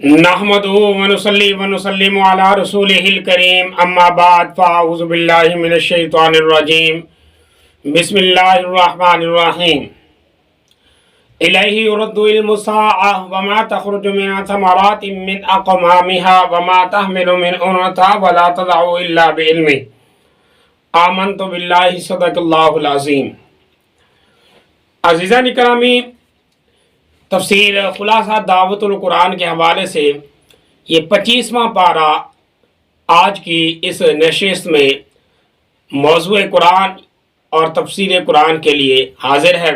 نحمدہ ونصلی ونسلم علی رسولہ الکریم اما بعد فاعوذ باللہ من الشیطان الرجیم بسم اللہ الرحمن الرحیم الیہ یرد علم الساعہ وما تخرج من ثمرات من اقمامها وما تحمل من انثى ولا تضع الا بعلمه آمنت باللہ صدق اللہ العظیم۔ عزیزان اکرامی، تفسیر خلاصہ دعوت القرآن کے حوالے سے یہ 25واں پارہ آج کی اس نشست میں موضوع قرآن اور تفسیر قرآن کے لیے حاضر ہے۔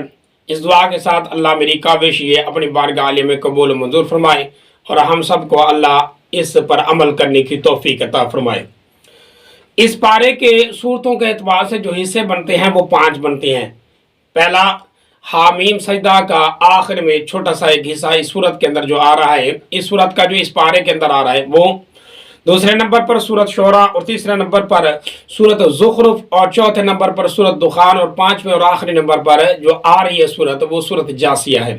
اس دعا کے ساتھ اللہ میری کاوش یہ اپنی بارگاہ عالیہ میں قبول و منظور فرمائے اور ہم سب کو اللہ اس پر عمل کرنے کی توفیق عطا فرمائے۔ اس پارے کے صورتوں کے اعتبار سے جو حصے بنتے ہیں وہ 5 بنتے ہیں۔ پہلا حامیم سجدہ کا آخر میں چھوٹا سا ایک حصہ اس سورت کے اندر جو آ رہا ہے، اس سورت کا جو اس پارے کے اندر آ رہا ہے وہ، دوسرے نمبر پر سورت شعراء اور تیسرے نمبر پر سورت زخرف اور چوتھے نمبر پر سورت دخان اور 5ویں اور آخری نمبر پر جو آ رہی ہے سورت وہ سورت جاسیہ ہے۔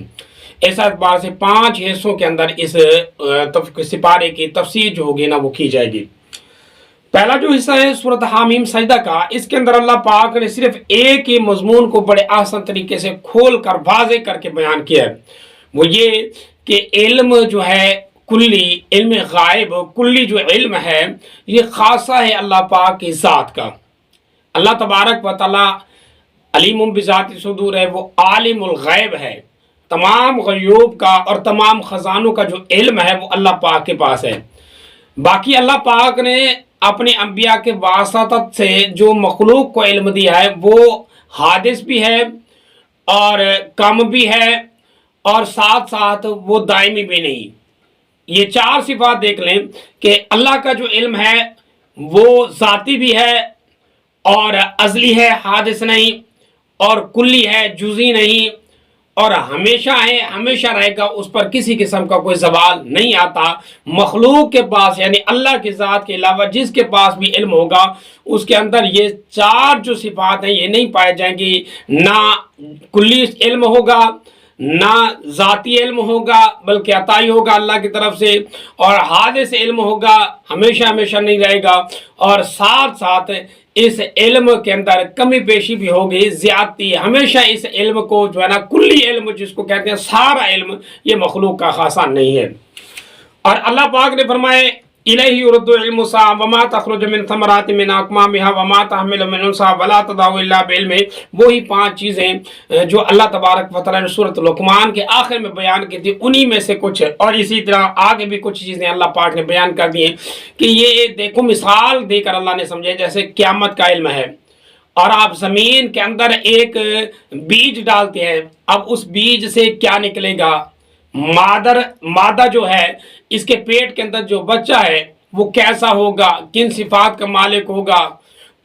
اس اعتبار سے 5 حصوں کے اندر اس پارے کی تفسیر جو ہوگی نا وہ کی جائے گی۔ پہلا جو حصہ ہے سورت حامیم سجدہ کا، اس کے اندر اللہ پاک نے صرف ایک ہی مضمون کو بڑے آسان طریقے سے کھول کر واضح کر کے بیان کیا ہے، وہ یہ کہ علم جو ہے کلی، علم غائب کلی جو علم ہے یہ خاصہ ہے اللہ پاک کی ذات کا۔ اللہ تبارک و تعالی علیم بذات صدور ہے، وہ عالم الغیب ہے، تمام غیوب کا اور تمام خزانوں کا جو علم ہے وہ اللہ پاک کے پاس ہے۔ باقی اللہ پاک نے اپنے انبیاء کے واسطت سے جو مخلوق کو علم دیا ہے وہ حادث بھی ہے اور کم بھی ہے اور ساتھ ساتھ وہ دائمی بھی نہیں۔ یہ 4 صفات دیکھ لیں کہ اللہ کا جو علم ہے وہ ذاتی بھی ہے اور ازلی ہے، حادث نہیں، اور کلی ہے، جزئی نہیں، اور ہمیشہ ہے، ہمیشہ رہے گا، اس پر کسی قسم کا کوئی زوال نہیں آتا۔ مخلوق کے پاس یعنی اللہ کی ذات کے علاوہ جس کے پاس بھی علم ہوگا اس کے اندر یہ 4 جو صفات ہیں یہ نہیں پائے جائیں گی، نہ کلی علم ہوگا، نہ ذاتی علم ہوگا بلکہ عطائی ہوگا اللہ کی طرف سے، اور حادث علم ہوگا، ہمیشہ ہمیشہ نہیں رہے گا، اور ساتھ ساتھ اس علم کے اندر کمی پیشی بھی ہوگی، زیادتی۔ ہمیشہ اس علم کو جو ہے نا کلی علم جس کو کہتے ہیں سارا علم، یہ مخلوق کا خاصہ نہیں ہے۔ اور اللہ پاک نے فرمائے الیہ یرد علم الساعہ وما تخرج من ثمرات من اکمامها وما تحمل من انثى ولا تضع الا بعلمه، وہی 5 چیزیں جو اللہ تبارک و تعالی نے سورۃ لقمان کے آخر میں بیان کی تھی، انہی میں سے کچھ، اور اسی طرح آگے بھی کچھ چیزیں اللہ پاک نے بیان کر دی ہیں کہ یہ دیکھو مثال دے کر اللہ نے سمجھے، جیسے قیامت کا علم ہے اور آپ زمین کے اندر ایک بیج ڈالتے ہیں، اب اس بیج سے کیا نکلے گا، مادہ جو ہے اس کے پیٹ کے اندر جو بچہ ہے وہ کیسا ہوگا، کن صفات کا مالک ہوگا،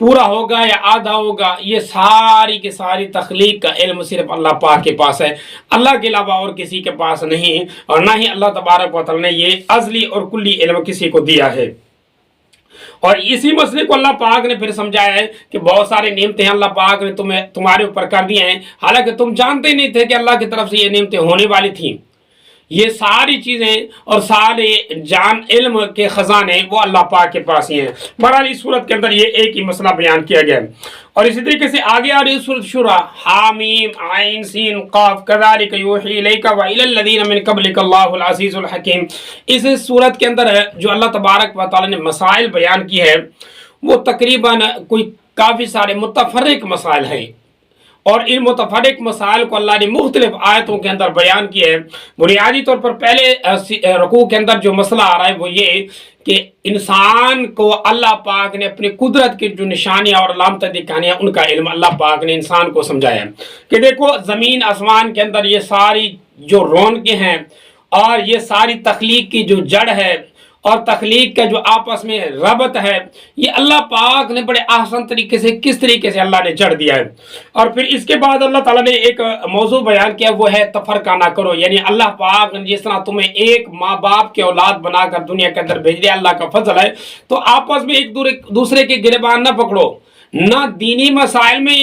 پورا ہوگا یا آدھا ہوگا، یہ ساری کی ساری تخلیق کا علم صرف اللہ پاک کے پاس ہے، اللہ کے علاوہ اور کسی کے پاس نہیں، اور نہ ہی اللہ تبارک و تعالی نے یہ ازلی اور کلی علم کسی کو دیا ہے۔ اور اسی مسئلے کو اللہ پاک نے پھر سمجھایا ہے کہ بہت سارے نعمتیں اللہ پاک نے تمہارے اوپر کر دی ہیں، حالانکہ تم جانتے ہی نہیں تھے کہ اللہ کی طرف سے یہ نعمتیں ہونے والی تھیں۔ یہ ساری چیزیں اور سارے جان علم کے خزانے وہ اللہ پاک کے پاس ہی ہیں۔ بہرحال اس صورت کے اندر یہ ایک ہی مسئلہ بیان کیا گیا ہے، اور اسی طریقے سے آگے آ رہی سورۃ شورى حامیم عین سین قاف کذالک یوحی الیک والی الذین من قبلک اللہ العزیز الحکیم۔ اس صورت کے اندر جو اللہ تبارک و تعالی نے مسائل بیان کی ہے وہ تقریباً کوئی کافی سارے متفرق مسائل ہیں، اور ان متفرق مسائل کو اللہ نے مختلف آیتوں کے اندر بیان کیا ہے۔ بنیادی طور پر پہلے رکوع کے اندر جو مسئلہ آ رہا ہے وہ یہ کہ انسان کو اللہ پاک نے اپنی قدرت کی جو نشانیاں اور علامتیں دکھانی ہیں ان کا علم اللہ پاک نے انسان کو سمجھایا ہے کہ دیکھو زمین آسمان کے اندر یہ ساری جو رونقیں ہیں اور یہ ساری تخلیق کی جو جڑ ہے اور تخلیق کا جو آپس میں ربط ہے، یہ اللہ پاک نے بڑے آسان طریقے سے کس طریقے سے اللہ نے جڑ دیا ہے۔ اور پھر اس کے بعد اللہ تعالیٰ نے ایک موضوع بیان کیا، وہ ہے تفرقہ نہ کرو، یعنی اللہ پاک نے جس طرح تمہیں ایک ماں باپ کے اولاد بنا کر دنیا کے اندر بھیج دیا، اللہ کا فضل ہے، تو آپس میں ایک دوسرے کے گریبان نہ پکڑو، نہ دینی مسائل میں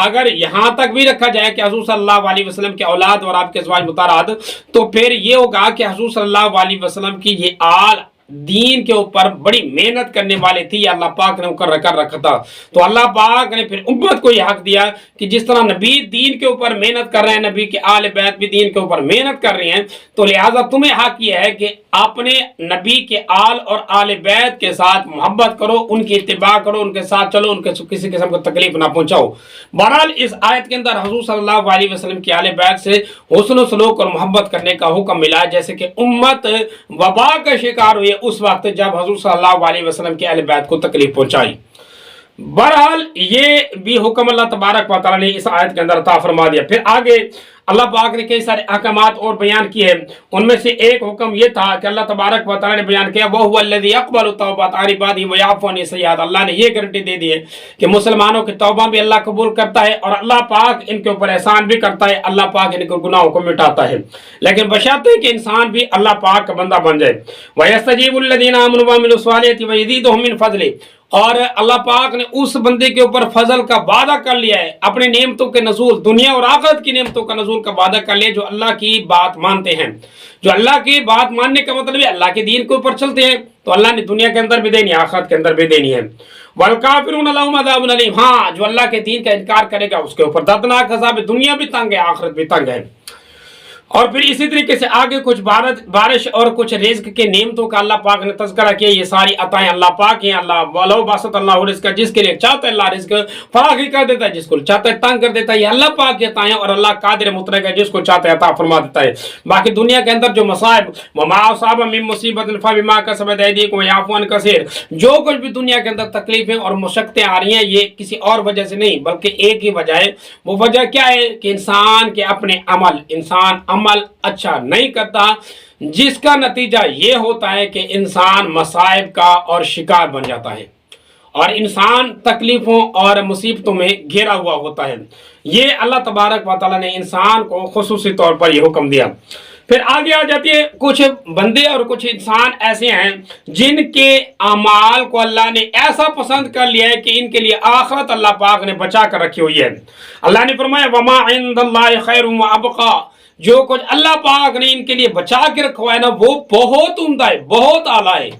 اگر یہاں تک بھی رکھا جائے کہ حضور صلی اللہ علیہ وسلم کے اولاد اور آپ کے ازواج مطہرات، تو پھر یہ ہوگا کہ حضور صلی اللہ علیہ وسلم کی یہ آل دین کے اوپر بڑی محنت کرنے والے تھی، اللہ پاک نے مقرر کر رکھا تھا۔ تو اللہ پاک نے پھر امت کو یہ حق دیا کہ جس طرح نبی دین کے اوپر محنت کر رہے ہیں، نبی کے آل بیت بھی دین کے اوپر محنت کر رہے ہیں، تو لہٰذا تمہیں حق یہ ہے کہ اپنے نبی کے آل اور آل بیت کے ساتھ محبت کرو، ان کی اتباع کرو، ان کے ساتھ چلو، ان کے کسی قسم کو تکلیف نہ پہنچاؤ۔ بہرحال اس آیت کے اندر حضور صلی اللہ علیہ وسلم کی آل بیت سے حسن و سلوک اور محبت کرنے کا حکم ملا، جیسے کہ امت وبا کا شکار ہوئی اس وقت جب حضور صلی اللہ علیہ وسلم کے اہل بیت کو تکلیف پہنچائی۔ بہرحال یہ بھی حکم اللہ تبارک و تعالیٰ نے اس آیت کے اندر عطا فرما دیا۔ پھر آگے اللہ پاک نے کئی سارے احکامات اور بیان کیے، ان میں سے ایک حکم یہ تھا کہ اللہ تبارک و تعالیٰ نے بیان کیا وَهُوَ الَّذِي يَقْبَلُ التَّوْبَةَ عَنْ عِبَادِهِ وَيَعْفُو عَنِ السَّيِّئَاتِ، اللہ نے یہ گارنٹی دے دی ہے کہ مسلمانوں کی توبہ بھی اللہ قبول کرتا ہے اور اللہ پاک ان کے اوپر احسان بھی کرتا ہے، اللہ پاک ان کے گناہوں کو مٹاتا ہے، لیکن بشرط کہ انسان بھی اللہ پاک کا بندہ بن جائے۔ وَيَسْتَجِيبُ الَّذِينَ آمَنُوا وَعَمِلُوا الصَّالِحَاتِ وَيَزِيدُهُم مِّن فَضْلِهِ، اور اللہ پاک نے اس بندے کے اوپر فضل کا وعدہ کر لیا ہے، اپنے نعمتوں کے نزول، دنیا اور آخرت کی نعمتوں کا نزول کا وعدہ کر لیا جو اللہ کی بات مانتے ہیں۔ جو اللہ کی بات ماننے کا مطلب ہے اللہ کے دین کے اوپر چلتے ہیں، تو اللہ نے دنیا کے اندر بھی دینی ہے، آخرت کے اندر بھی دینی ہے۔ وَالْكَافِرُونَ لَهُمْ عَذَابٌ أَلِيمٌ، ہاں جو اللہ کے دین کا انکار کرے گا اس کے اوپر دردناک عذاب ہے، دنیا بھی تنگ ہے، آخرت بھی تنگ ہے۔ اور پھر اسی طریقے سے آگے کچھ بارش اور کچھ رزق کے نعمتوں کا اللہ پاک نے تذکرہ کیا، یہ ساری عطائیں اللہ پاک ہیں۔ اللہ وَلَوْ بَسَطَ اللَّهُ رِزْقَ، جس کے لیے چاہتا ہے اللہ رزق فراخی کر دیتا ہے، جس کو چاہتا ہے تنگ کر دیتا ہے، یہ اللہ پاک کی عطائیں، اور اللہ قادر مطلق ہے، جس کو چاہتا ہے عطا فرما دیتا ہے۔ باقی دنیا کے اندر جو مصائب وَمَا أَصَابَ مِن مُّصِيبَةٍ فَبِمَا كَسَبَتْ أَيْدِيكُمْ وَيَعْفُو عَن كَثِيرٍ، جو کچھ بھی دنیا کے اندر تکلیفیں اور مشقتیں آ رہی ہیں یہ کسی اور وجہ سے نہیں بلکہ ایک ہی وجہ ہے۔ وہ وجہ کیا ہے کہ انسان کے اپنے انسان عمل اچھا نہیں کرتا، جس کا نتیجہ یہ ہوتا ہے کہ انسان مصائب کا اور شکار بن جاتا ہے اور انسان تکلیفوں اور مصیبتوں میں گھیرا ہوا ہوتا ہے۔ یہ اللہ تبارک و تعالیٰ نے انسان کو خصوصی طور پر یہ حکم دیا۔ پھر آگے آ جاتی ہے کچھ بندے اور کچھ انسان ایسے ہیں جن کے اعمال کو اللہ نے ایسا پسند کر لیا ہے کہ ان کے لیے آخرت اللہ پاک نے بچا کر رکھی ہوئی ہے۔ اللہ نے فرمایا وَمَا عِندَ اللَّهِ خَيْرٌ وَأَبْقَىٰ، جو کچھ اللہ پاک نے ان کے لیے بچا کے رکھا ہوا ہے نا وہ بہت عمدہ ہے، بہت اعلیٰ ہے،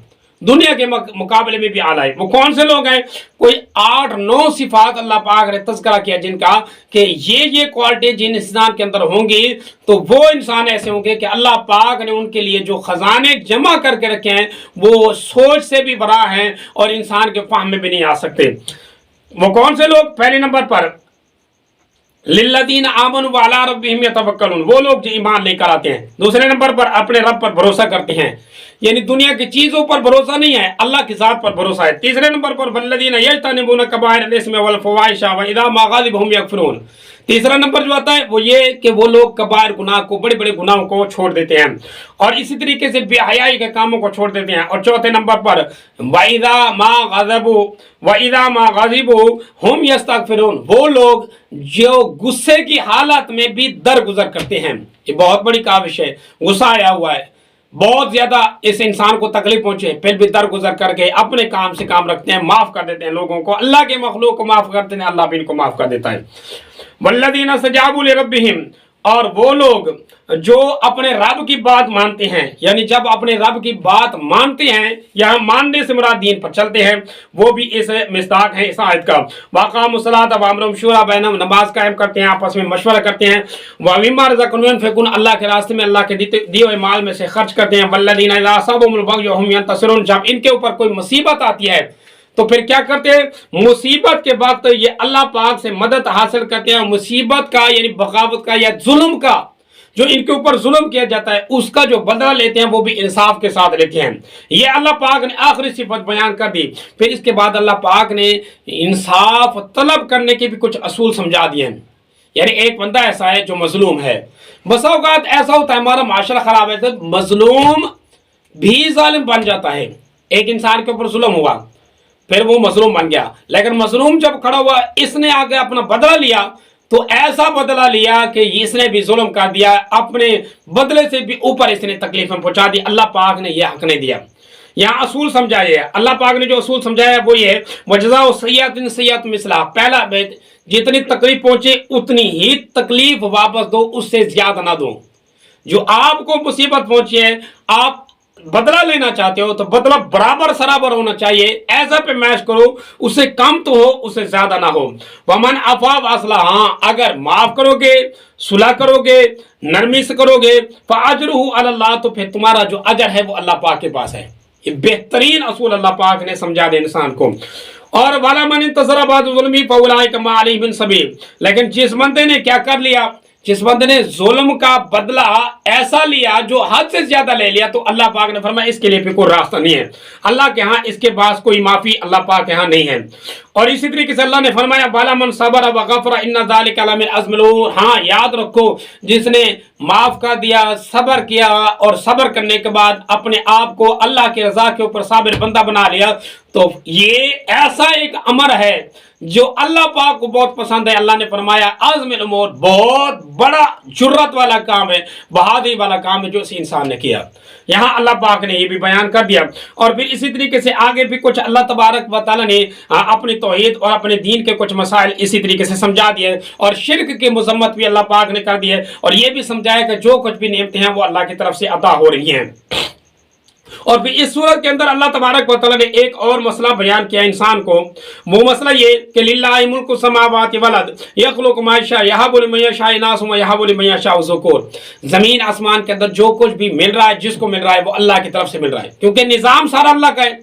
دنیا کے مقابلے میں بھی اعلیٰ ہے۔ وہ کون سے لوگ ہیں؟ کوئی 8-9 صفات اللہ پاک نے تذکرہ کیا جن کا کہ یہ کوالٹی جن انسان کے اندر ہوں گی تو وہ انسان ایسے ہوں گے کہ اللہ پاک نے ان کے لیے جو خزانے جمع کر کے رکھے ہیں وہ سوچ سے بھی بڑا ہیں اور انسان کے فہم میں بھی نہیں آ سکتے۔ وہ کون سے لوگ؟ پہلے نمبر پر للذین آمنوا وعلی ربہم یتوکلون، وہ لوگ جو ایمان لے کر آتے ہیں۔ دوسرے نمبر پر اپنے رب پر بھروسہ کرتے ہیں، یعنی دنیا کی چیزوں پر بھروسہ نہیں ہے، اللہ کی ذات پر بھروسہ ہے۔ تیسرے نمبر پر والذین یجتنبون کبائر الاسم والفواحش واذا ما غضبوا هم یغفرون، تیسرا نمبر جو آتا ہے وہ یہ کہ وہ لوگ کبائر گناہ کو، بڑے بڑے گناہوں کو چھوڑ دیتے ہیں اور اسی طریقے سے بے حیائی کے کاموں کو چھوڑ دیتے ہیں۔ اور چوتھے نمبر پر وَإِذَا مَا غَضَبُوا وَإِذَا مَا غَضِبُوا هُمْ يَسْتَغْفِرُونَ، وہ لوگ جو غصے کی حالت میں بھی درگزر کرتے ہیں۔ یہ بہت بڑی کاوش ہے، غصہ آیا ہوا ہے، بہت زیادہ اس انسان کو تکلیف پہنچے، پھر بھی درگزر کر کے اپنے کام سے کام رکھتے ہیں، معاف کر دیتے ہیں لوگوں کو، اللہ کے مخلوق کو معاف کرتے ہیں، اللہ بھی ان کو معاف کر دیتا ہے۔ والذین استجابوا لربہم، اور وہ لوگ جو اپنے رب کی بات مانتے ہیں، یعنی جب اپنے رب کی بات مانتے ہیں، یہاں ماننے سے مراد دین پر چلتے ہیں، وہ بھی اس مصداق ہے اس آیت کا۔ وَأَقَامُوا الصَّلَاةَ وَأَمْرُهُمْ شُورَىٰ بَيْنَهُمْ، نماز قائم کرتے ہیں، آپس میں مشورہ کرتے ہیں۔ وَمِمَّا رَزَقْنَاهُمْ يُنْفِقُونَ، اللہ کے راستے میں اللہ کے دیے ہوئے مال میں سے خرچ کرتے ہیں۔ وَالَّذِينَ إِذَا أَصَابَهُمُ الْبَغْيُ هُمْ يَنتَصِرُونَ، جب ان کے اوپر کوئی مصیبت آتی ہے تو پھر کیا کرتے ہیں؟ مصیبت کے وقت یہ اللہ پاک سے مدد حاصل کرتے ہیں، مصیبت کا یعنی بغاوت کا یا ظلم کا جو ان کے اوپر ظلم کیا جاتا ہے اس کا جو بدلہ لیتے ہیں وہ بھی انصاف کے ساتھ لیتے ہیں۔ یہ اللہ پاک نے آخری صفت بیان کر دی۔ پھر اس کے بعد اللہ پاک نے انصاف طلب کرنے کے بھی کچھ اصول سمجھا دیے ہیں۔ یعنی ایک بندہ ایسا ہے جو مظلوم ہے، بسا اوقات ایسا ہوتا ہے ہمارا معاشرہ خراب ہے تو مظلوم بھی ظالم بن جاتا ہے۔ ایک انسان کے اوپر ظلم ہوا پھر وہ مظلوم بن گیا، لیکن مظلوم جب کھڑا ہوا اس نے آگے اپنا بدلہ لیا تو ایسا بدلہ لیا کہ اس نے بھی ظلم کر دیا، اپنے بدلے سے بھی اوپر اس نے تکلیفیں پہنچا دی، اللہ پاک نے یہ حق نہیں دیا۔ یہاں اصول سمجھایا ہے اللہ پاک نے جو اصول سمجھایا ہے وہ یہ ہے وجزاء سیئۃ سیئۃ مثلہا، پہلا بیت جتنی تکلیف پہنچے اتنی ہی تکلیف واپس دو، اس سے زیادہ نہ دو۔ جو آپ کو مصیبت پہنچی ہے آپ بدلہ لینا چاہتے ہو تو بدلہ برابر سرابر ہونا چاہیے، ایسا پہ میش کرو، اس سے کم تو ہو اس سے زیادہ نہ ہو۔ ومن عفا واصلح، ہاں اگر معاف کرو گے، صلح کرو گے، نرمی سے کرو گے، فاجرہ علی اللہ، تو پھر تمہارا جو اجر ہے وہ اللہ پاک کے پاس ہے۔ یہ بہترین اصول اللہ پاک نے سمجھا دے انسان کو۔ اور والا من انتصر بعد ظلمی فاولئک ما علیہم من سبیل، لیکن جس بندے نے کیا کر لیا، جس بندے نے ظلم کا بدلہ ایسا لیا جو حد سے زیادہ لے لیا، تو اللہ پاک نے فرمایا اس کے لیے پھر کوئی راستہ نہیں ہے، اللہ کے ہاں اس کے پاس کوئی معافی اللہ پاک کے ہاں نہیں ہے۔ اور اسی طریقے سے اللہ نے فرمایا بالا من صبر وغفر ان ذلک لمن عزم الامور، ہاں یاد رکھو جس نے معاف کر دیا، صبر کیا، اور صبر کرنے کے بعد اپنے آپ کو اللہ کی رضا کے اوپر صابر بندہ بنا لیا، تو یہ ایسا ایک امر ہے جو اللہ پاک کو بہت پسند ہے۔ اللہ نے فرمایا عزم الامور، بہت بڑا جرت والا کام ہے، بہادری والا کام ہے جو اسی انسان نے کیا۔ یہاں اللہ پاک نے یہ بھی بیان کر دیا۔ اور پھر اسی طریقے سے آگے بھی کچھ اللہ تبارک و تعالیٰ نے اپنی توحید اور اپنے دین کے کچھ مسائل اسی طریقے سے سمجھا دیے، اور شرک کی مذمت بھی اللہ پاک نے کر دی ہے، اور یہ بھی سمجھایا کہ جو کچھ بھی نعمتیں ہیں وہ اللہ کی طرف سے عطا ہو رہی ہیں۔ اور پھر اس صورت کے اندر اللہ تبارک و تعالیٰ نے ایک اور مسئلہ بیان کیا انسان کو، وہ مسئلہ یہ کہ للہ ملک السماوات والارض یخلق ما یشاء یہب لمن یشاء اناث ویہب لمن یشاء الذکور، زمین آسمان کے اندر جو کچھ بھی مل رہا ہے، جس کو مل رہا ہے وہ اللہ کی طرف سے مل رہا ہے، کیونکہ نظام سارا اللہ کا ہے۔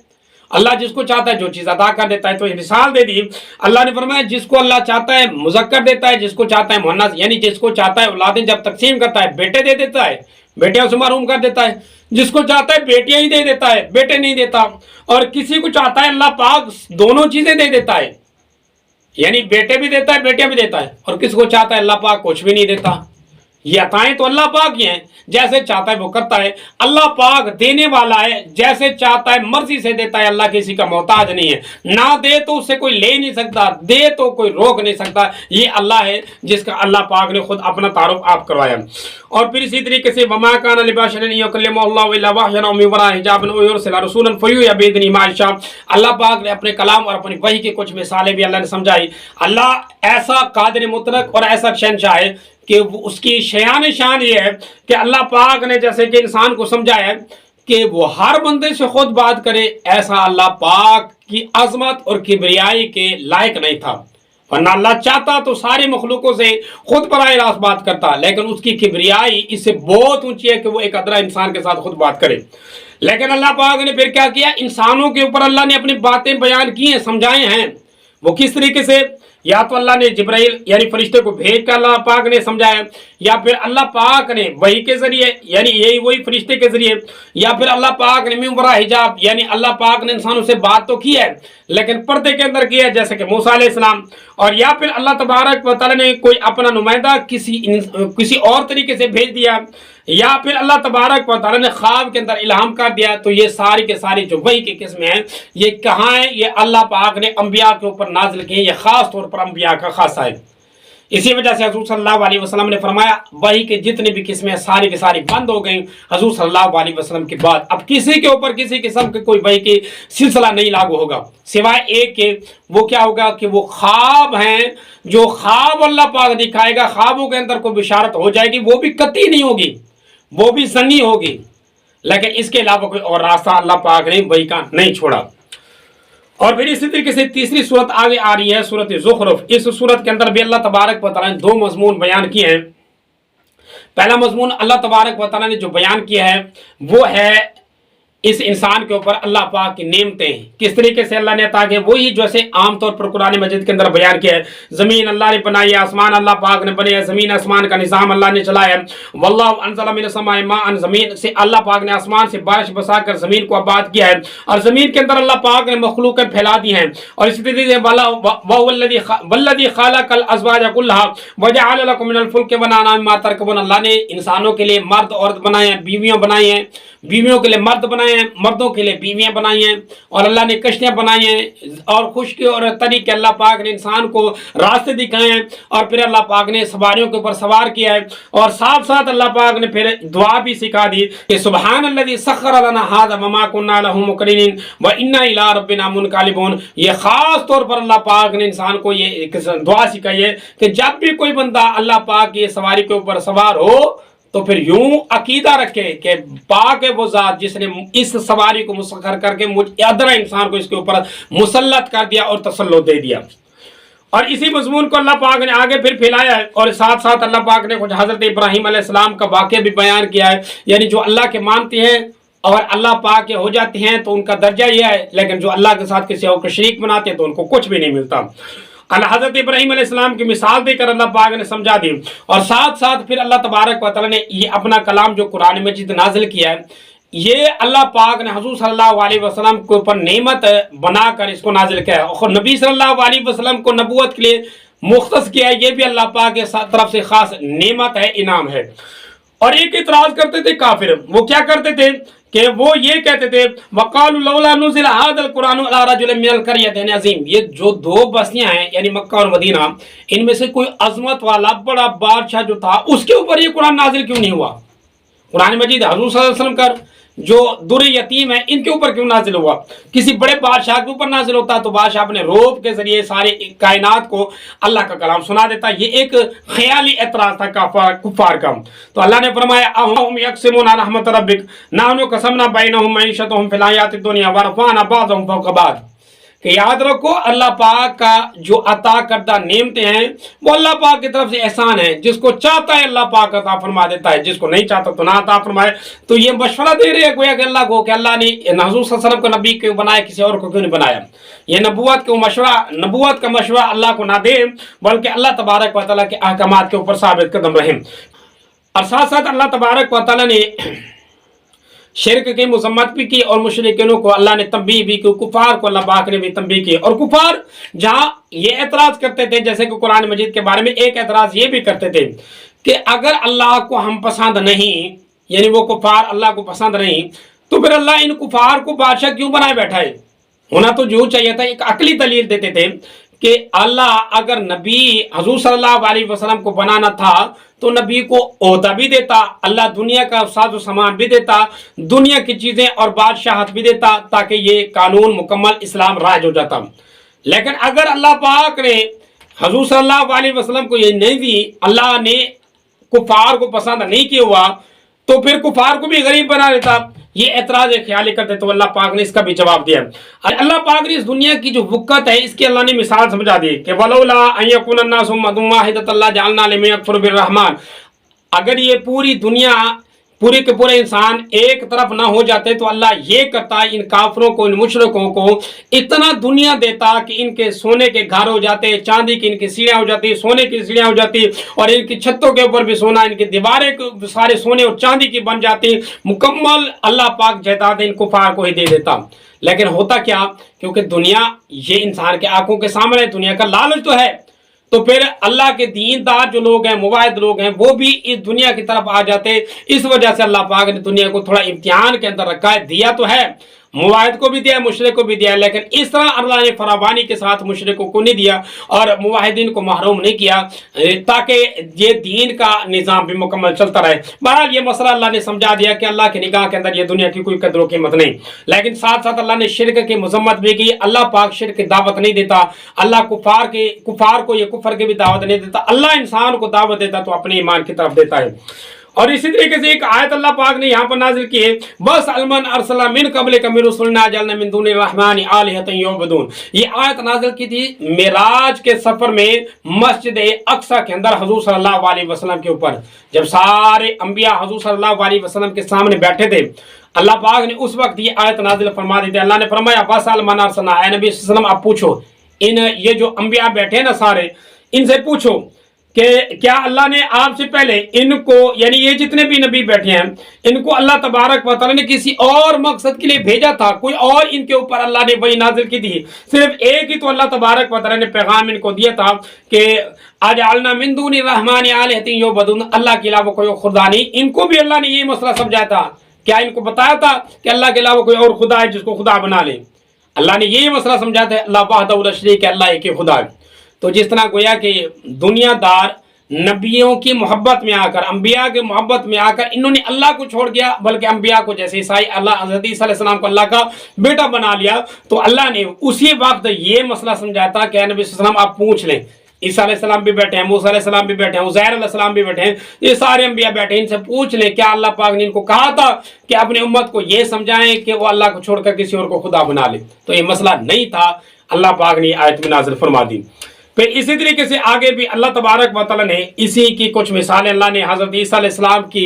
اللہ جس کو چاہتا ہے جو چیز عطا کر دیتا ہے۔ تو یہ مثال دے دی اللہ نے فرمایا جس کو اللہ چاہتا ہے مذکر دیتا ہے، جس کو چاہتا ہے مؤنث، یعنی جس کو چاہتا ہے اولادیں جب تقسیم کرتا ہے بیٹے دے دیتا ہے، بیٹیاں سے محروم کر دیتا ہے، جس کو چاہتا ہے بیٹیاں ہی دے دیتا ہے، بیٹے نہیں دیتا، اور کسی کو چاہتا ہے اللہ پاک دونوں چیزیں دے دیتا ہے، یعنی بیٹے بھی دیتا ہے بیٹیاں بھی دیتا ہے، اور کس کو چاہتا ہے اللہ پاک کچھ بھی نہیں دیتا۔ یہ عطائیں تو اللہ پاک ہی ہیں، جیسے چاہتا ہے وہ کرتا ہے، اللہ پاک دینے والا ہے، جیسے چاہتا ہے مرضی سے دیتا ہے، اللہ کسی کا محتاج نہیں ہے، نہ دے تو اس سے کوئی لے نہیں سکتا، دے تو کوئی روک نہیں سکتا، یہ اللہ ہے جس کا اللہ پاک نے خود اپنا تعارف آپ کروایا۔ اور پھر اسی طریقے سے وما کان لبشر ان یکلمہ اللہ الا وحیا او من وراء حجاب او یرسل رسولا فیحیی باذنہ ما یشاء، اللہ پاک نے اپنے کلام اور اپنی وحی کی کچھ مثالیں بھی اللہ نے سمجھائی۔ اللہ ایسا قادر مطلق اور ایسا شہنشاہ ہے کہ اس کی شان یہ ہے کہ اللہ پاک نے جیسے کہ انسان کو سمجھایا ہے کہ وہ ہر بندے سے خود بات کرے، ایسا اللہ پاک کی عظمت اور کبریائی کے لائق نہیں تھا، ورنہ اللہ چاہتا تو ساری مخلوقوں سے خود براہ راست بات کرتا، لیکن اس کی کبریائی اس سے بہت اونچی ہے کہ وہ ایک ادنا انسان کے ساتھ خود بات کرے۔ لیکن اللہ پاک نے پھر کیا کیا، انسانوں کے اوپر اللہ نے اپنی باتیں بیان کی ہیں، سمجھائے ہیں۔ وہ کس طریقے سے، یا تو اللہ نے جبرائیل یعنی فرشتے کو بھیج کر اللہ پاک نے سمجھایا، یا پھر اللہ پاک نے وحی کے ذریعے یعنی یہی وہی فرشتے کے ذریعے، یا پھر اللہ پاک نے من وراء حجاب یعنی اللہ پاک نے انسانوں سے بات تو کی ہے لیکن پردے کے اندر کیا ہے، جیسے کہ موسیٰ علیہ السلام، اور یا پھر اللہ تبارک و تعالیٰ نے کوئی اپنا نمائندہ کسی اور طریقے سے بھیج دیا، یا پھر اللہ تبارک و تعالیٰ نے خواب کے اندر الہام کر دیا۔ تو یہ ساری کے ساری جو وحی کی قسمیں ہیں یہ کہاں ہیں، یہ اللہ پاک نے انبیاء کے اوپر نازل کی ہیں، یہ خاص طور پر انبیاء کا خاصہ ہے۔ اسی وجہ سے حضور صلی اللہ علیہ وسلم نے فرمایا وحی کے جتنے بھی قسمیں ساری کی ساری بند ہو گئیں حضور صلی اللہ علیہ وسلم کے بعد، اب کسی کے اوپر کسی قسم کے کوئی وحی کی سلسلہ نہیں لاگو ہوگا سوائے ایک کے، وہ کیا ہوگا کہ وہ خواب ہیں، جو خواب اللہ پاک دکھائے گا، خوابوں کے اندر کوئی بشارت ہو جائے گی، وہ بھی قطعی نہیں ہوگی، وہ بھی ظنی ہوگی، لیکن اس کے علاوہ کوئی اور راستہ اللہ پاک نے وحی کا نہیں چھوڑا۔ اور پھر اسی طریقے سے تیسری صورت آگے آ رہی ہے سورۃ زخرف۔ اس صورت کے اندر بھی اللہ تبارک و تعالیٰ نے دو مضمون بیان کیے ہیں۔ پہلا مضمون اللہ تبارک و تعالیٰ نے جو بیان کیا ہے وہ ہے اس انسان کے اوپر اللہ پاک کی نعمتیں کس طریقے سے اللہ نے عطا کی، وہی جیسے عام طور پر قرآن مجید کے اندر بیان کیا ہے۔ زمین اللہ نے بنائی ہے، آسمان اللہ پاک نے بنایا، زمین آسمان کا نظام اللہ نے چلایا۔ واللہ انزل من السماء ماء، زمین سے اللہ پاک نے آسمان سے بارش بسا کر زمین کو آباد کیا ہے، اور زمین کے اندر اللہ پاک نے مخلوقیں پھیلا دی ہیں۔ اور اسی طریقے سے والذی خلق الازواج كلها وجعل لكم من الفلك والانعام ما تركبون، اللہ نے انسانوں کے لیے مرد عورت بنائے ہیں، بیویاں بنائی ہیں، بیویوں کے لیے مرد بنائے بنائے ہیں, مردوں کے لیے بیویاں بنائی ہیں, اور اللہ نے کشتیاں بنائی ہیں, اور خشکی اور تری کے اللہ پاک نے انسان کو راستے دکھائے ہیں, اور پھر اللہ پاک نے سواریوں کے اوپر سوار کیا ہے, اور ساتھ ساتھ اللہ پاک نے پھر دعا بھی سکھا دی کہ سبحان الذی سخر لنا ھذا وما كنا له مقرنین وانا الی ربنا منقلبون. یہ خاص طور پر اللہ پاک نے انسان کو یہ دعا سکھائی ہے کہ جب بھی کوئی بندہ اللہ پاک کی سواری کے اوپر سوار ہو تو پھر یوں عقیدہ رکھے کہ پاک ہے وہ ذات جس نے اس سواری کو مسخر کر کے مجھ ادنا انسان کو اس کے اوپر مسلط کر دیا اور تسلط دے دیا. اور اسی مضمون کو اللہ پاک نے آگے پھر پھیلایا ہے, اور ساتھ ساتھ اللہ پاک نے کچھ حضرت ابراہیم علیہ السلام کا واقعہ بھی بیان کیا ہے. یعنی جو اللہ کے مانتے ہیں اور اللہ پاک کے ہو جاتے ہیں تو ان کا درجہ یہ ہے, لیکن جو اللہ کے ساتھ کسی اور کو شریک بناتے ہیں تو ان کو کچھ بھی نہیں ملتا. حضرت ابراہیم علیہ السلام کی مثال دے کر اللہ پاک نے سمجھا دی, اور ساتھ ساتھ پھر اللہ تبارک و تعالی نے یہ اپنا کلام جو قرآن مجید نازل کیا ہے, یہ اللہ پاک نے حضور صلی اللہ علیہ وسلم کے اوپر نعمت بنا کر اس کو نازل کیا ہے, اور نبی صلی اللہ علیہ وسلم کو نبوت کے لیے مختص کیا ہے. یہ بھی اللہ پاک کے طرف سے خاص نعمت ہے, انعام ہے. اور ایک اعتراض کرتے تھے کافر, وہ کیا کرتے تھے کہ وہ یہ کہتے تھے وَقَالُوا لَوْلَا نُزِلَ هَذَا الْقُرْآنُ عَلَىٰ رَجُلٍ مِّنَ الْقَرْيَتَيْنِ عَظِيمٍ. یہ جو دو بستیاں ہیں یعنی مکہ اور مدینہ, ان میں سے کوئی عظمت والا بڑا بادشاہ جو تھا اس کے اوپر یہ قرآن نازل کیوں نہیں ہوا؟ قرآن مجید حضور صلی اللہ علیہ وسلم کا جو در یتیم ہے ان کے اوپر کیوں نازل ہوا؟ کسی بڑے بادشاہ کے اوپر نازل ہوتا تو بادشاہ اپنے روب کے ذریعے سارے کائنات کو اللہ کا کلام سنا دیتا. یہ ایک خیالی اعتراض تھا کفار کا. تو اللہ نے فرمایا اَهُمْ يَقْسِمُونَ رَحْمَتَ رَبِّكَ نَحْنُ قَسَمْنَا بَيْنَهُمْ مَعِيشَتَهُمْ فِي الْحَيَاةِ الدُّنْيَا وَرَفَعْنَا بَعْضَهُمْ فَوْقَ بَعْضٍ. کہ یاد رکھو اللہ پاک کا جو عطا کردہ نعمتیں ہیں وہ اللہ پاک کی طرف سے احسان ہے. جس کو چاہتا ہے اللہ پاک عطا فرما دیتا ہے, جس کو نہیں چاہتا تو نہ عطا فرمائے. تو یہ مشورہ دے رہے ہیں گویا کہ اللہ کو کہ اللہ نے حضور صلی اللہ علیہ وسلم کو نبی کیوں بنایا, کسی اور کو کیوں نہیں بنایا. یہ نبوت کا مشورہ اللہ کو نہ دے بلکہ اللہ تبارک و تعالیٰ کے احکامات کے اوپر ثابت قدم رہیں. اور ساتھ ساتھ اللہ تبارک و تعالیٰ نے شرک کی مذمت بھی کی اور مشرکینوں کو اللہ نے تنبیہ بھی کی, کفار کو اللہ پاک نے بھی تنبیہ کی. اور کفار جہاں یہ اعتراض کرتے تھے, جیسے کہ قرآن مجید کے بارے میں ایک اعتراض یہ بھی کرتے تھے کہ اگر اللہ کو ہم پسند نہیں, یعنی وہ کفار اللہ کو پسند نہیں, تو پھر اللہ ان کفار کو بادشاہ کیوں بنائے بیٹھا ہے؟ ہونا تو جو چاہیے تھا. ایک عقلی دلیل دیتے تھے کہ اللہ اگر نبی حضور صلی اللہ علیہ وسلم کو بنانا تھا تو نبی کو عہدہ بھی دیتا, اللہ دنیا کا ساز و سامان بھی دیتا, دنیا کی چیزیں اور بادشاہت بھی دیتا, تاکہ یہ قانون مکمل اسلام رائج ہو جاتا. لیکن اگر اللہ پاک نے حضور صلی اللہ علیہ وسلم کو یہ نہیں دی, اللہ نے کفار کو پسند نہیں کیا ہوا, تو پھر کفار کو بھی غریب بنا دیتا. یہ اعتراض خیالی کرتے تو اللہ پاک نے اس کا بھی جواب دیا. اللہ پاک نے اس دنیا کی جو وقت ہے اس کی اللہ نے مثال سمجھا دی کہ وَلَوْلَا أَن يَكُونَ النَّاسُ أُمَّةً وَاحِدَةً لَجَعَلْنَا لِمَن يَكْفُرُ بِالرَّحْمَٰنِ. اگر یہ پوری دنیا پورے کے پورے انسان ایک طرف نہ ہو جاتے تو اللہ یہ کرتا ان کافروں کو, ان مشرکوں کو اتنا دنیا دیتا کہ ان کے سونے کے گھر ہو جاتے, چاندی کی ان کی سیڑھیاں ہو جاتی, سونے کی سیڑھیاں ہو جاتی, اور ان کی چھتوں کے اوپر بھی سونا, ان کی دیواریں سارے سونے اور چاندی کی بن جاتی. مکمل اللہ پاک جائیداد ان کفار کو ہی دے دیتا. لیکن ہوتا کیا, کیونکہ دنیا یہ انسان کے آنکھوں کے سامنے, دنیا کا لالچ تو ہے, تو پھر اللہ کے دیندار جو لوگ ہیں, موحد لوگ ہیں, وہ بھی اس دنیا کی طرف آ جاتے. اس وجہ سے اللہ پاک نے دنیا کو تھوڑا امتحان کے اندر رکھا ہے. دیا تو ہے, موحد کو بھی دیا, مشرک کو بھی دیا, لیکن اس طرح اللہ نے فراوانی کے ساتھ مشرکوں کو نہیں دیا اور موحدین کو محروم نہیں کیا, تاکہ یہ دین کا نظام بھی مکمل چلتا رہے. بہرحال یہ مسئلہ اللہ نے سمجھا دیا کہ اللہ کی نگاہ کے اندر یہ دنیا کی کوئی قدر و قیمت نہیں. لیکن ساتھ ساتھ اللہ نے شرک کی مذمت بھی کی. اللہ پاک شرک کی دعوت نہیں دیتا, اللہ کفار کو یہ کفر کی بھی دعوت نہیں دیتا. اللہ انسان کو دعوت دیتا تو اپنے ایمان کی طرف دیتا ہے. اور اسی طریقے سے ایک آیت اللہ پاک نے یہاں پر نازل کی ہے, بس المن ارسلہ من قبل کا من رسولنا جعلنا من دون الرحمن آلہۃ یعبدون. یہ آیت نازل کی تھی معراج کے سفر میں مسجد اقصی کے اندر حضور صلی اللہ علیہ وسلم کے اوپر, جب سارے انبیاء حضور صلی اللہ علیہ وسلم کے سامنے بیٹھے تھے. اللہ پاک نے اس وقت یہ آیت نازل فرما دی تھی. اللہ نے فرمایا بس المن ارسلنا, اے نبی صلی اللہ علیہ وسلم آپ پوچھو ان یہ جو انبیاء بیٹھے نا سارے, ان سے پوچھو کہ کیا اللہ نے آپ سے پہلے ان کو, یعنی یہ جتنے بھی نبی بیٹھے ہیں, ان کو اللہ تبارک و تعالیٰ نے کسی اور مقصد کے لیے بھیجا تھا؟ کوئی اور ان کے اوپر اللہ نے وحی نازل کی تھی؟ صرف ایک ہی تو اللہ تبارک و تعالیٰ نے پیغام ان کو دیا تھا کہ اجعلنا من دون الرحمن آلہۃ یعبدون, اللہ کے علاوہ کوئی خدا نہیں. ان کو بھی اللہ نے یہی مسئلہ سمجھایا تھا کیا ان کو بتایا تھا کہ اللہ کے علاوہ کوئی اور خدا ہے جس کو خدا بنا لیں؟ اللہ نے یہی مسئلہ سمجھاتا ہے، اللہ وحدہ لا شریک ہے، اللہ ایک ہی خدا ہے۔ تو جس طرح گویا کہ دنیا دار نبیوں کی محبت میں آ کر، انبیاء کی محبت میں آ کر انہوں نے اللہ کو چھوڑ دیا، بلکہ انبیاء کو جیسے عیسائی اللہ حضرت عیسیٰ علیہ السلام کو اللہ کا بیٹا بنا لیا، تو اللہ نے اسی وقت یہ مسئلہ سمجھاتا کہ اے نبی صلی اللہ علیہ وسلم آپ پوچھ لیں، عیسیٰ علیہ السلام بھی بیٹھے ہیں، موسیٰ علیہ السلام بھی بیٹھے ہیں، عزیر علیہ السلام بھی بیٹھے ہیں، یہ سارے انبیاء بیٹھے ہیں، ان سے پوچھ لیں کیا اللہ پاک نے ان کو کہا تھا کہ اپنی امت کو یہ سمجھائیں کہ وہ اللہ کو چھوڑ کر کسی اور کو خدا بنا لے؟ تو یہ مسئلہ نہیں تھا، اللہ پاک نے آیت میں نازل فرما دی۔ پھر اسی طریقے سے آگے بھی اللہ تبارک و تعالیٰ نے اسی کی کچھ مثالیں اللہ نے حضرت عیسیٰ علیہ السلام کی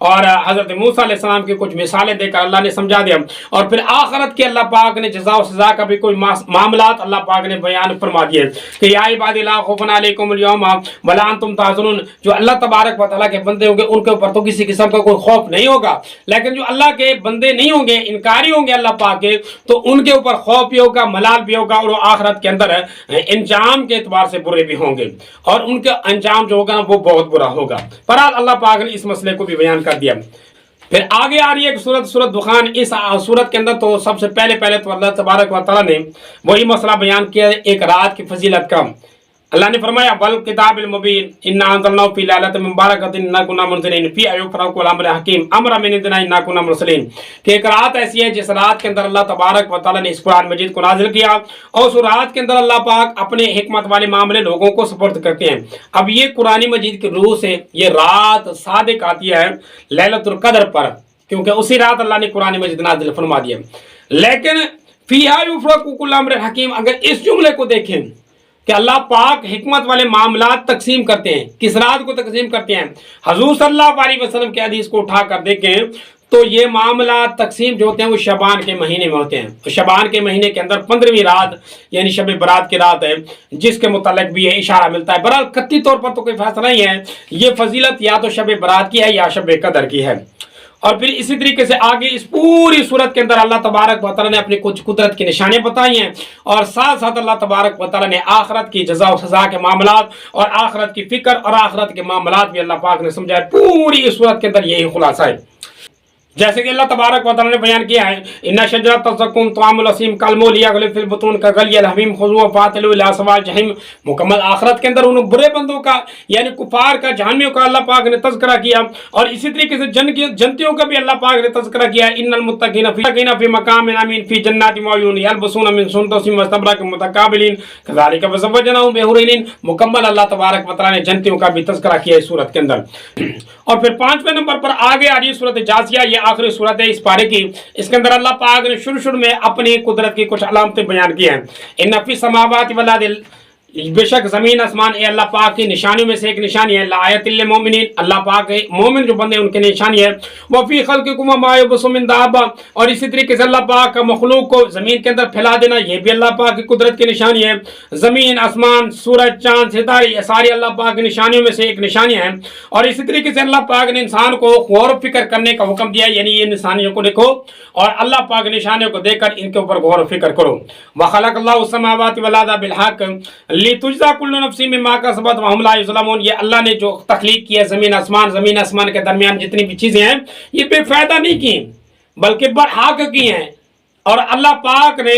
اور حضرت موسیٰ علیہ السلام کی کچھ مثالیں دے کر اللہ نے سمجھا دیا، اور پھر آخرت کے اللہ پاک نے جزا و سزا کا بھی کوئی معاملات اللہ پاک نے بیان فرما دیے کہ یا عبادی لا خوف علیکم اليوم ولا انتم تحزنون، جو اللہ تبارک و تعالیٰ کے بندے ہوں گے ان کے اوپر تو کسی قسم کا کوئی خوف نہیں ہوگا، لیکن جو اللہ کے بندے نہیں ہوں گے، انکاری ہوں گے اللہ پاک کے، تو ان کے اوپر خوف بھی ہوگا، ملال بھی ہوگا، اور وہ آخرت کے اندر انجام کے اعتبار سے برے بھی ہوں گے، اور ان کا انجام جو ہوگا نا وہ بہت برا ہوگا۔ بہرحال اللہ پاک نے اس مسئلے کو بھی بیان کر دیا۔ پھر آگے آ رہی ہے سورت دخان۔ اس سورت کے اندر تو سب سے پہلے تو اللہ تبارک و تعالیٰ نے وہی مسئلہ بیان کیا ایک رات کی فضیلت کا۔ اللہ نے فرمایا والکتاب المبین انا انزلناہ فی لیلۃ مبارکۃ انا کنا منذرین فیہا یفرق کل امر حکیم امرا من عندنا انا کنا مرسلین، کہ ایک رات ایسی ہے جس رات کے اندر اللہ تبارک و تعالیٰ نے اس قرآن مجید کو نازل کیا، اور اس رات کے اندر اللہ پاک اپنے حکمت والے معاملے لوگوں کو سپرد کرتے ہیں۔ اب یہ قرآن مجید کی روح سے یہ رات صادق آتی ہے لیلۃ القدر پر، کیونکہ اسی رات اللہ نے قرآن مجید نازل فرما دیا۔ لیکن فیہا یفرق کل امر حکیم، اگر اس جملے کو دیکھیں کہ اللہ پاک حکمت والے معاملات تقسیم کرتے ہیں، کس رات کو تقسیم کرتے ہیں، حضور صلی اللہ علیہ وسلم کے حدیث کو اٹھا کر دیکھیں تو یہ معاملات تقسیم جو ہوتے ہیں وہ شعبان کے مہینے میں ہوتے ہیں۔ شعبان کے مہینے کے اندر 15ویں رات یعنی شب برات کی رات ہے، جس کے متعلق بھی یہ اشارہ ملتا ہے۔ بہرحال قطعی طور پر تو کوئی فیصلہ نہیں ہے، یہ فضیلت یا تو شب برات کی ہے یا شب قدر کی ہے۔ اور پھر اسی طریقے سے آگے اس پوری صورت کے اندر اللہ تبارک و تعالیٰ نے اپنی کچھ قدرت کی نشانیاں بتائی ہیں، اور ساتھ ساتھ اللہ تبارک و تعالیٰ نے آخرت کی جزا و سزا کے معاملات اور آخرت کی فکر اور آخرت کے معاملات بھی اللہ پاک نے سمجھائے۔ پوری اس صورت کے اندر یہی خلاصہ ہے، جیسے کہ اللہ تبارک و تعالیٰ نے بیان کیا ہے ان شجرۃ الزقوم طعام الاسیم کالمہل یغلی فی البطون کغلی الحمیم خذوہ فاعتلوا الی سواء الجحیم۔ مکمل آخرت کے اندر ان برے بندوں کا یعنی کفار کا، جہنمیوں کا اللہ پاک نے تذکرہ کیا، اور اسی طریقے سے جنتیوں کا بھی اللہ پاک نے تذکرہ کیا۔ ان المتقین فی مقام امین فی جنات وعیون یلبسون من سندس واستبرق متقابلین کذالک وزوجناہم بحور عین۔ مکمل اللہ تبارک و تعالیٰ نے جنتیوں کا بھی تذکرہ کیا اس صورت کے اندر۔ اور پھر 5ویں نمبر پر آگے آ رہی ہے صورت جاثیہ، یہ آخری صورت ہے اس پارے کی۔ اس کے اندر اللہ پاک نے شروع میں اپنی قدرت کی کچھ علامتیں بیان کی ہیں۔ ان فی السماوات والارض، بے شک زمین آسمان اے اللہ پاک کی نشانیوں میں سے ایک نشانی ہے، لآیۃ للمؤمنین، اللہ پاک مومن جو بندے ان کے نشانی ہے۔ وفی خلقکم وما یبث من دابہ، اور اسی طریقے سے اللہ پاک کا مخلوق کو زمین کے اندر پھیلا دینا یہ بھی اللہ پاک کی قدرت کی نشانی ہے۔ زمین آسمان سورج چاند ستارے یہ ساری اللہ پاک کی نشانیوں میں سے ایک نشانی ہے، اور اسی طریقے سے اللہ پاک نے انسان کو غور و فکر کرنے کا حکم دیا، یعنی یہ نشانیوں کو دیکھو اور اللہ پاک نشانیوں کو دیکھ کر ان کے اوپر غور و فکر کرو۔ وخلق اللہ السماوات والارض بالحق لتجزا کل نفس بما کسبت وهم لا یظلمون، یہ اللہ نے جو تخلیق کی ہے زمین آسمان کے درمیان جتنی بھی چیزیں ہیں یہ بے فائدہ نہیں کی بلکہ برحق کی ہیں، اور اللہ پاک نے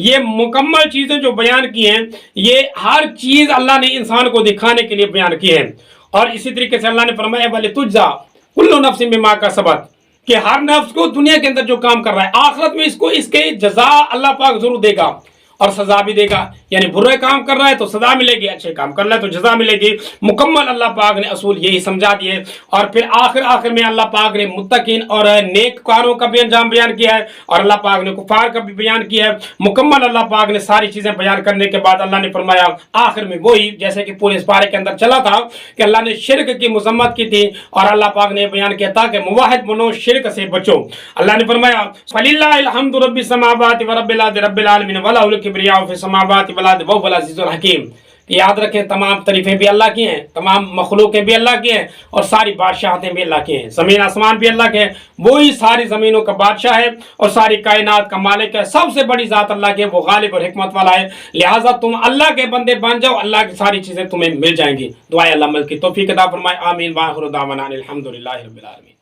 یہ مکمل چیزیں جو بیان کی ہیں یہ ہر چیز اللہ نے انسان کو دکھانے کے لیے بیان کی ہے۔ اور اسی طریقے سے اللہ نے فرمایا وَلِتُجْزَا كُلُّ نَفْسٍ بِمَا كَسَبَتْ، کہ ہر نفس کو دنیا کے اندر جو کام کر رہا ہے آخرت میں اس کے جزا اللہ پاک ضرور دے گا اور سزا بھی دے گا، یعنی برے کام کر رہا ہے تو سزا ملے گی، اچھے کام کر رہا ہے تو جزا ملے گی۔ مکمل اللہ پاک نے اصول یہی سمجھا دیے، اور پھر آخر میں اللہ پاک نے متقین اور نیک کاروں کا بھی انجام بیان کیا ہے، اور اللہ پاک نے کفار کا بھی بیان کیا ہے۔ مکمل اللہ پاک نے ساری چیزیں بیان کرنے کے بعد اللہ نے فرمایا آخر میں وہی جیسے کہ پورے اس پارے کے اندر چلا تھا کہ اللہ نے شرک کی مذمت کی تھی، اور اللہ پاک نے بیان کیا تھا کہ موحد بنو، شرک سے بچو۔ اللہ نے فرمایا فَلِلَّهِ الْحَمْدُ رَبِّ السَّمَاوَاتِ وَرَبِّ الْأَرْضِ رَبِّ الْعَالَمِينَ وَلَهُ الْكِبْرِيَاءُ فِي السَّمَاوَاتِ وَالْأَرْضِ وَهُوَ الْعَزِيزُ الْحَكِيمُ۔ یاد رکھیں تمام تعریفیں بھی اللہ کی ہیں، تمام مخلوقیں بھی اللہ کی ہیں، اور ساری بادشاہتیں بھی اللہ کی ہیں، زمین آسمان بھی اللہ کے ہیں، وہی ساری زمینوں کا بادشاہ ہے اور ساری کائنات کا مالک ہے۔ سب سے بڑی ذات اللہ کی ہے، وہ غالب اور حکمت والا ہے، لہٰذا تم اللہ کے بندے بن جاؤ، اللہ کی ساری چیزیں تمہیں مل جائیں گی۔ دعائے اللہ عمل کی توفیق عطا فرمائے، آمین۔ وآخر دعوانا الحمدللہ رب العالمین۔